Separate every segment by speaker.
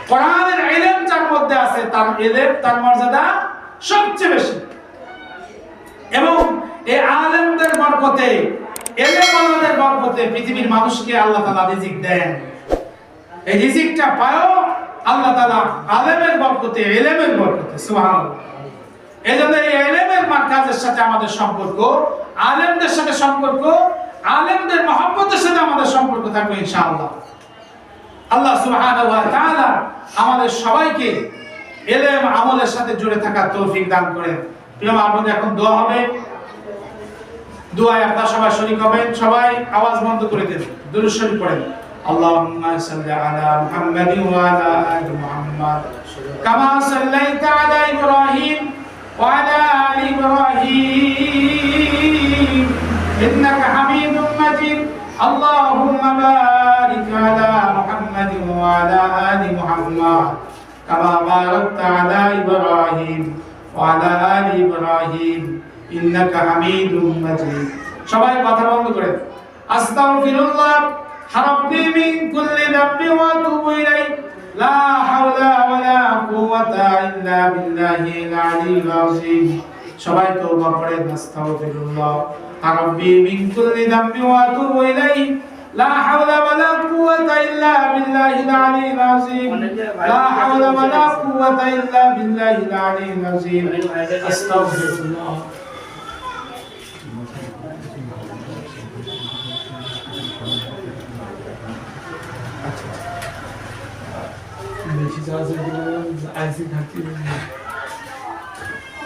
Speaker 1: কোরআনের ইলম যার মধ্যে আছে তার ইলম তার মর্যাদা সবচেয়ে বেশি। এবং এই আলেমদের বরকতে ইলম ওয়ালাদের বরকতে পৃথিবীর মানুষকে আল্লাহ তাআলা রিজিক দেন। এই রিজিকটা পায়ও আল্লাহ তাআলা আলেমের বরকতে, ইলমের বরকতে। সুবহানাল্লাহ। এজন্য এই ইলমের মার্কাজের সাথে আমাদের সম্পর্ক, আলেমদের সাথে সম্পর্ক, আলেমদের মহব্বতের সাথে আমাদের সম্পর্ক থাকবে ইনশাআল্লাহ। আল্লাহ সুবহানাহু ওয়া তাআলা আমাদের সবাইকে ইলম আমলের সাথে জুড়ে থাকার তৌফিক দান করেন। প্রিয় আমাদের এখন দোয়া হবে, দোয়ায় আপনারা সবাই শরীক হবেন। সবাই আওয়াজ বন্ধ করে দেন, দুরূদ শরীফ পড়েন। আল্লাহুম্মা সাল্লি আলা মুহাম্মাদিন ওয়া আলা আলি মুহাম্মাদ কামা সাল্লাইতা আলা ইব্রাহিম ওয়া আলা আলি ইব্রাহিম ইন্নাকা হামিদুম মাজিদ। আল্লাহুম্মা বারিক আলা মুহাম্মাদিন ওয়া আলা আলি মুহাম্মাদ কামা বারাকতা আলা ইব্রাহিম ওয়া আলা আলি ইব্রাহিম ইন্নাকা হামিদুম মাজিদ। সবাই কথা বন্ধ করে আস্তাগফিরুল্লাহ রাব্বি মিন কুল্লি যামবি ওয়া আতুবু ইলাইহি লা হাওলা ওয়ালা কুওয়াতা ইল্লা বিল্লাহিল আলিয়্যিল আযীম। সবাই তওবা পড়েন আস্তাগফিরুল্লাহ রাব্বি মিন কুল্লি যামবি ওয়া আতুবু ইলাইহি লা হাওলা ওয়ালা কুওয়াতা ইল্লা বিল্লাহিল আলিয়্যিল আযীম লা হাওলা ওয়ালা কুওয়াতা ইল্লা বিল্লাহিল আলিয়্যিল আযীম। আস্তাগফিরুল্লাহ।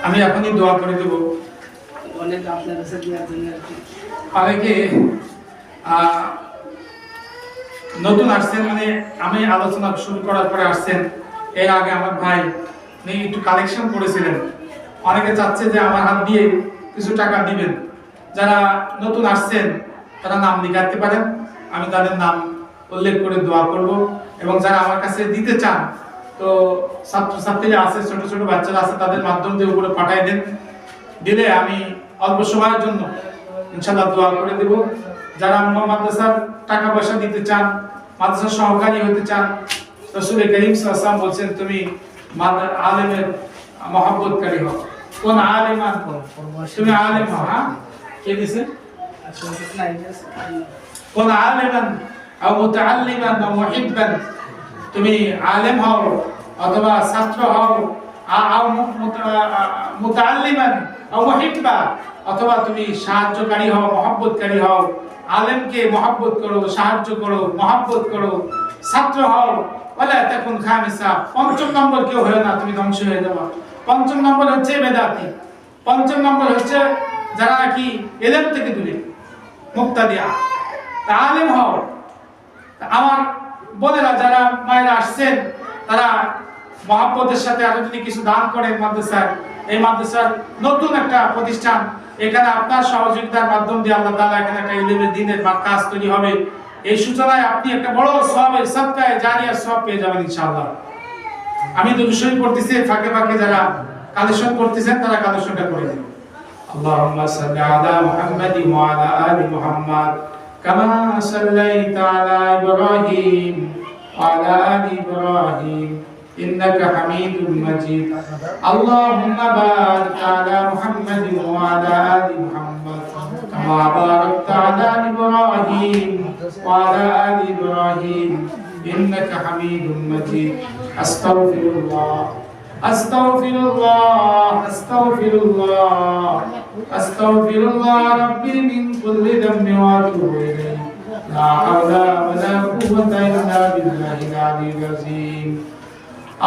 Speaker 1: আমি এখনই দোয়া করে দেব। অনেকে নতুন আসছেন, মানে আমি আলোচনা শুরু করার পরে আসছেন। এর আগে আমার ভাই একটু কালেকশন করেছিলেন। অনেকে চাচ্ছে যে আমার হাত দিয়ে কিছু টাকা দিবেন। যারা নতুন আসছেন তারা নাম লিখাতে পারেন, আমি তাদের নাম উল্লেখ করে দোয়া করব। এবং যারা আমার কাছে দিতে চান, তো ছাত্রছাত্রীরা আছে, ছোট ছোট বাচ্চারা আছে, তাদের মাধ্যম দিয়ে উপরে পাঠিয়ে দেন। দিলে আমি অল্প সময়ের জন্য ইনশাআল্লাহ দোয়া করে দেব। যারা মাদ্রাসার টাকা পয়সা দিতে চান, মাদ্রাসার সহকারী হতে চান, রাসূল করিম সাল্লাল্লাহু আলাইহি ওয়াসাল্লাম বলেছেন তুমি আলেমের মহব্বতকারী হও। কোন আলেমান তুমি আলেম হও। হ্যাঁ, কে দিয়েছে? কোন আলেমান আও মুতাআল্লিমান আও মুহিব্বান, তুমি আলেম হও অথবা ছাত্র হও, আও মুতাআল্লিমান আও মুহিব্বা, অথবা তুমি সাহায্যকারী হও, মহব্বতকারী হও। আলেমকে মহব্বত করো, সাহায্য করো, মহব্বত করো। ছাত্র হও ওয়ালা তাকুন খামিসা, পঞ্চম নম্বর কেউ হয় না, তুমি ধ্বংস হয়ে যাবে। পঞ্চম নম্বর হচ্ছে বেদাতি। পঞ্চম নম্বর হচ্ছে যারা নাকি ইলম থেকে দূরে, মুক্তাদিয়া। তা আলেম হও। আমার বোনেরা, যারা মায়েরা আসছেন, তারা মহব্বতের সাথে আরো যদি কিছু দান করেন মাদ্রাসায়, এই মাদ্রাসার নতুন একটা প্রতিষ্ঠান, এখানে আপনার সহযোগিতার মাধ্যম দিয়ে আল্লাহ তাআলা এখানে একটা ইলমের দ্বীনের কাজ তৈরি হবে। এই সূচনায় আপনি একটা বড় সওয়াবের সাদকায়ে জারিয়া সওয়াব পেয়ে যাবেন ইনশাআল্লাহ। আমি দুরূদ শরীফ পড়তেছি, ফাঁকে ফাঁকে যারা কালেকশন করতেছেন তারা কালেকশনটা করে দিন। আল্লাহুম্মা সাল্লি আলা মুহাম্মাদিন ওয়া আলা আলি মুহাম্মাদ কামা সাল্লাইতা আলা ইব্রাহিম ওয়া আলা আলি ইব্রাহিম ইন্নাকা হামিদুম মাজিদ। আল্লাহুম্মা বারিক আলা মুহাম্মাদিন ওয়া আলা আলি মুহাম্মাদ কামা বারাকতা আলা ইব্রাহিম ওয়া আলা আলি ইব্রাহিম ইন্নাকা হামিদুম মাজিদ। আস্তাগফিরুল্লাহ আস্তাগফিরুল্লাহ আস্তাগফিরুল্লাহ আস্তাগফিরুল্লাহ রাব্বি মিন কুল্লি যামবি ওয়া আতুবু ইলাইহি লা হাওলা ওয়ালা কুওয়াতা ইল্লা বিল্লাহিল আলিয়্যিল আযীম।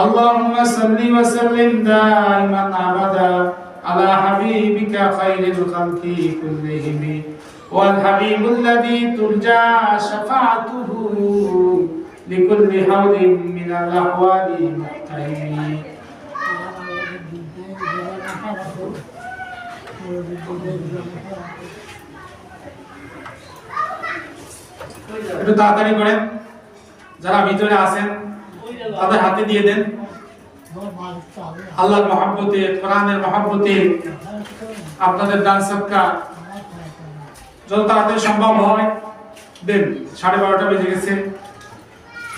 Speaker 1: আল্লাহুম্মা সাল্লি ওয়া সাল্লিম দাইমান আবাদা আলা হাবিবিকা খায়রিল খালকি কুল্লিহিম ওয়াল হাবিবুল্লাযী তুরজা শাফাআতুহু লিকুল্লি হাওলিন মিনাল আহওয়ালি মুহতাহিম। একটু তাড়াতাড়ি করেন, যারা ভিতরে আছেন তাদের হাতে দিয়ে দেন। আল্লাহর মহব্বতে, কোরআনের মহব্বতে আপনাদের দান সদকা যত তাড়াতাড়ি সম্ভব হয় দেন। 12:30 বেজে গেছে।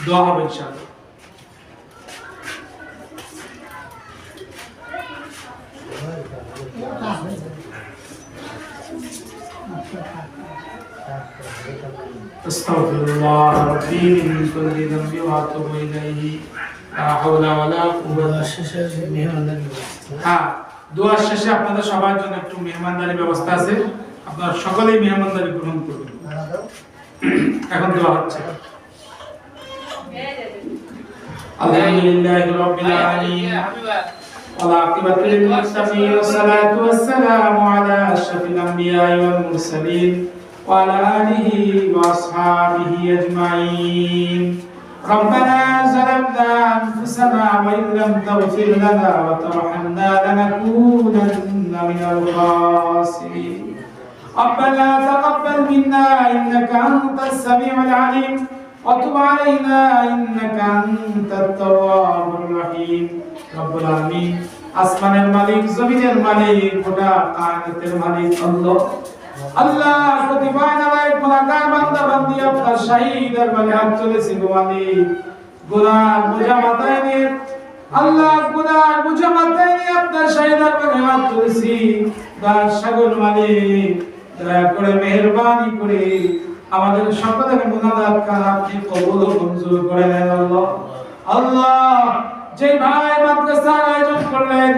Speaker 1: দোয়া হবে ইনশাআল্লাহ। আস্তাগফিরুল্লাহ রাব্বি মিন কুল্লি যামবি ওয়া আতুবু ইলাইহি লা হাওলা ওয়ালা কুওয়াতা। হ্যাঁ, দোয়া শেষে আপনাদের সবার জন্য একটু মেহমানদারি ব্যবস্থা আছে, আপনারা সকলেই মেহমানদারি গ্রহণ করবেন। এখন দোয়া হচ্ছে। আলহামদুলিল্লাহি রাব্বিল আলামিন ওয়া আকিবাতু লিল মুত্তাকিন ওয়া সালাতু ওয়াস সালামু আলা আশরাফিল আমবিয়া ওয়াল মুরসালিন ওয়া আলা আলিহি ওয়া আসহাবিহি আজমাইন। ربنا ظلمنا أنفسنا وإن لم تغفر لنا وترحمنا لنكونن من الخاسرين. ربنا تقبل منا إنك أنت السميع العليم وتب علينا إنك أنت التواب الرحيم. رب العالمين আসমানের মালিক, জমিনের মালিক, গোটা কায়নাতের মালিক আল্লাহ। আল্লাহ প্রতিবার আলাই গুনাহগার বান্দা বান্দি আপনার শাহী দরবারে হাত তুলেছি গো মালিক। গুনাহ বোঝা মাথায় নিয়ে আল্লাহ, গুনাহ বোঝা মাথায় নিয়ে আপনার শাহী দরবারে হাত তুলেছি। দার সাগর মালিক, দয়া করে মেহেরবানি করে আমাদের সকলের গুনাহগার কার আপনি কবুল ও মঞ্জুর করে নেন আল্লাহ। আল্লাহ, যে ভাই মাদ্রাসার আয়োজন করলেন,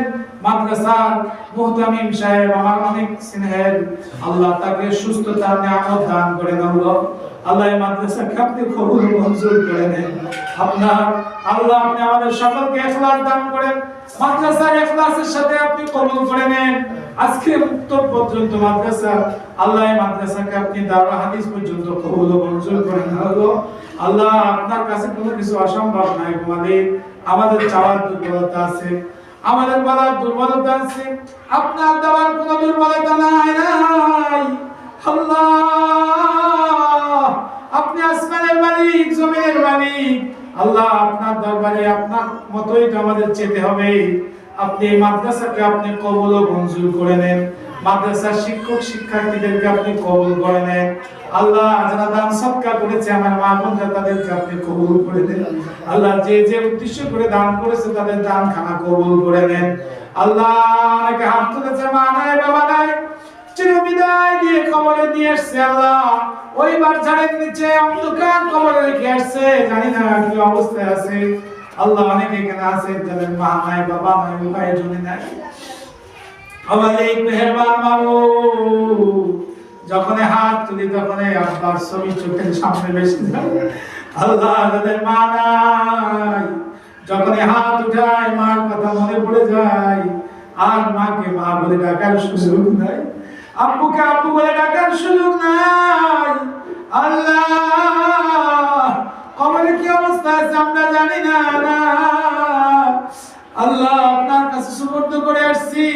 Speaker 1: মাদ্রাসার মুহতামিম সাহেব আমার অনেক স্নেহের, আল্লাহ তাকে সুস্থতার নিয়ামত দান করেন আল্লাহ। আল্লাহ এই মাদ্রাসাকে আপনি কবুল ও মঞ্জুর করে নেন। আপনার আল্লাহ আপনি আমাদের সকলকে ইখলাস দান করেন, মাদ্রাসার ইখলাসের সাথে আপনি কবুল করে নেন। আজকে উত্তর পর্যন্ত মাদ্রাসা, আল্লাহ এই মাদ্রাসাকে আপনি দারুল হাদিস পর্যন্ত কবুল ও মঞ্জুর করেন আল্লাহ। আল্লাহ আপনার কাছে কোনো কিছু অসম্ভব নাই মালিক। আমাদের চাওয়ার দুর্বলতা আছে, আমাদের বলার দুর্বলতা আছে, আপনার দেওয়ার কোনো দুর্বলতা নাই নাই আল্লাহ। আপনি আসমানের মালিক, জমিনের মালিক আল্লাহ। আপনার দরবারে আপনার মতোই তো আমাদের যেতে হবে। আপনি এই মাদ্রাসাকে আপনি কবুল ও মঞ্জুর করে নেন, মাদ্রাসার শিক্ষক শিক্ষার্থীদেরকে আপনি কবুল করে নেন আল্লাহ। যারা দান সদকা করেছে আমার মা বোনরা, তাদেরকে আপনি কবুল করে নেন আল্লাহ। যে যে উদ্দেশ্য করে দান করেছে তাদের দান খানা কবুল করে নেন আল্লাহ। অনেকে হাত তুলেছে, মা নাই বাবা নাই, চিরবিদায় দিয়ে কবরে দিয়ে আসছে আল্লাহ। ওই বাচ্চাদের নিচে অন্ধকার কবরে রেখে আসছে, জানি না কি অবস্থায় আছে আল্লাহ। অনেকে এখানে আছে যাদের মা নাই বাবা নাই, ভাই জমি নাই। আমাদের মেহেরবান মাবুদ, যখন হাত তুলি তখন আব্বার ছবি চোখের সামনে বেশি যায় আল্লাহ। যাদের মা নাই, যখন হাত উঠায় মার কথা মনে পড়ে যায়, আর মাকে মা বলে ডাকার সুযোগ নাই, আব্বুকে আব্বু বলে ডাকার সুযোগ নাই আল্লাহ। কবরে কি অবস্থা আছে আমরা জানি না আল্লাহ। আপনার কাছে সুপর্দ করে আসছি